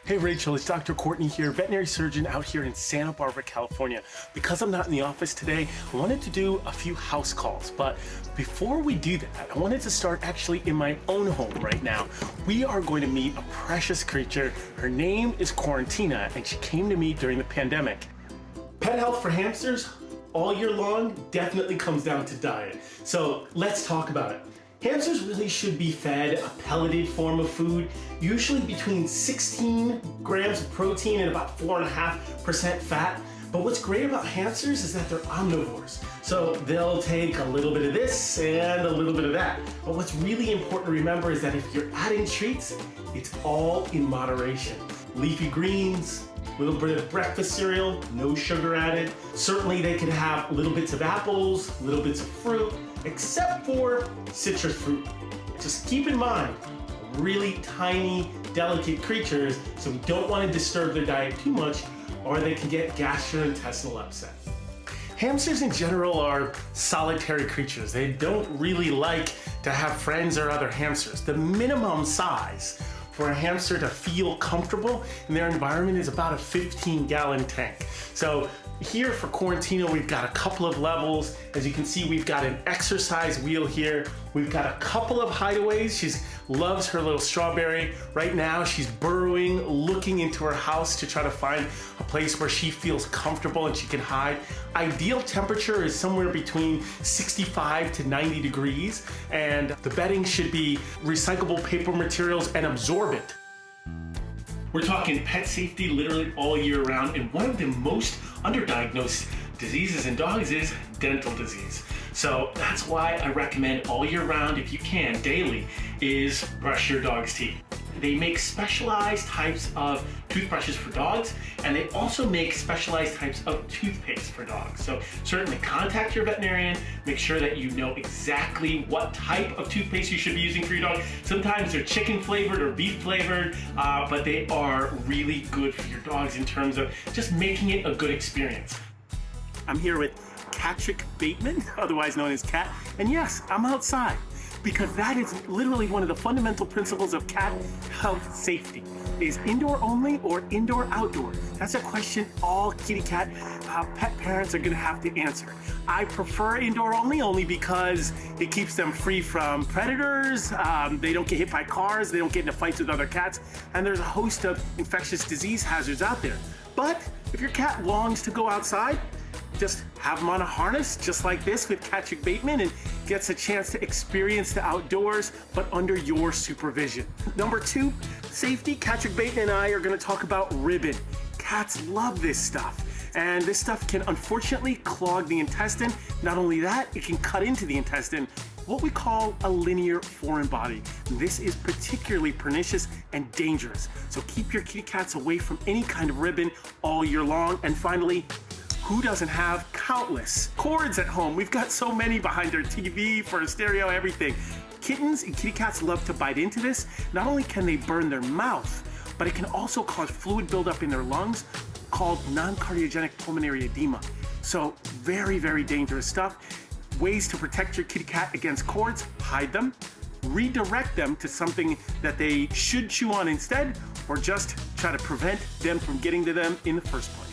Hey Rachel, it's Dr. Courtney here, veterinary surgeon out here in Santa Barbara, California. Because I'm not in the office today, I wanted to do a few house calls. But before we do that, I wanted to start actually in my own home right now. We are going to meet a precious creature. Her name is Quarantina, and she came to me during the pandemic. Pet health for hamsters all year long definitely comes down to diet. So let's talk about it. Hamsters really should be fed a pelleted form of food, usually between 16 grams of protein and about 4.5% fat. But what's great about hamsters is that they're omnivores. So they'll take a little bit of this and a little bit of that. But what's really important to remember is that if you're adding treats, it's all in moderation. Leafy greens, a little bit of breakfast cereal, no sugar added. Certainly they can have little bits of apples, little bits of fruit, except for citrus fruit. Just keep in mind, really tiny, delicate creatures, so we don't want to disturb their diet too much, or they can get gastrointestinal upset. Hamsters in general are solitary creatures. They don't really like to have friends or other hamsters. The minimum size for a hamster to feel comfortable in their environment is about a 15-gallon tank. So here for Quarantina, we've got a couple of levels. As you can see, we've got an exercise wheel here. We've got a couple of hideaways. She loves her little strawberry. Right now, she's burrowing, looking into her house to try to find a place where she feels comfortable and she can hide. Ideal temperature is somewhere between 65 to 90 degrees, and the bedding should be recyclable paper materials and absorbent. We're talking pet safety literally all year round, and one of the most underdiagnosed diseases in dogs is dental disease. So that's why I recommend all year round, if you can, daily, is brush your dog's teeth. They make specialized types of toothbrushes for dogs, and they also make specialized types of toothpaste for dogs. So certainly contact your veterinarian, make sure that you know exactly what type of toothpaste you should be using for your dog. Sometimes they're chicken flavored or beef flavored, but they are really good for your dogs in terms of just making it a good experience. I'm here with Patrick Bateman, otherwise known as Cat, and yes, I'm outside, because that is literally one of the fundamental principles of cat health safety. Is indoor only or indoor outdoor? That's a question all kitty cat pet parents are gonna have to answer. I prefer indoor only because it keeps them free from predators, they don't get hit by cars, they don't get into fights with other cats, and there's a host of infectious disease hazards out there. But if your cat longs to go outside, just have them on a harness just like this with Patrick Bateman and gets a chance to experience the outdoors, but under your supervision. Number 2, safety. Patrick Bateman and I are gonna talk about ribbon. Cats love this stuff, and this stuff can unfortunately clog the intestine. Not only that, it can cut into the intestine, what we call a linear foreign body. This is particularly pernicious and dangerous. So keep your kitty cats away from any kind of ribbon all year long. And finally, who doesn't have countless cords at home? We've got so many behind our TV, for a stereo, everything. Kittens and kitty cats love to bite into this. Not only can they burn their mouth, but it can also cause fluid buildup in their lungs called non-cardiogenic pulmonary edema. So very, very dangerous stuff. Ways to protect your kitty cat against cords: hide them, redirect them to something that they should chew on instead, or just try to prevent them from getting to them in the first place.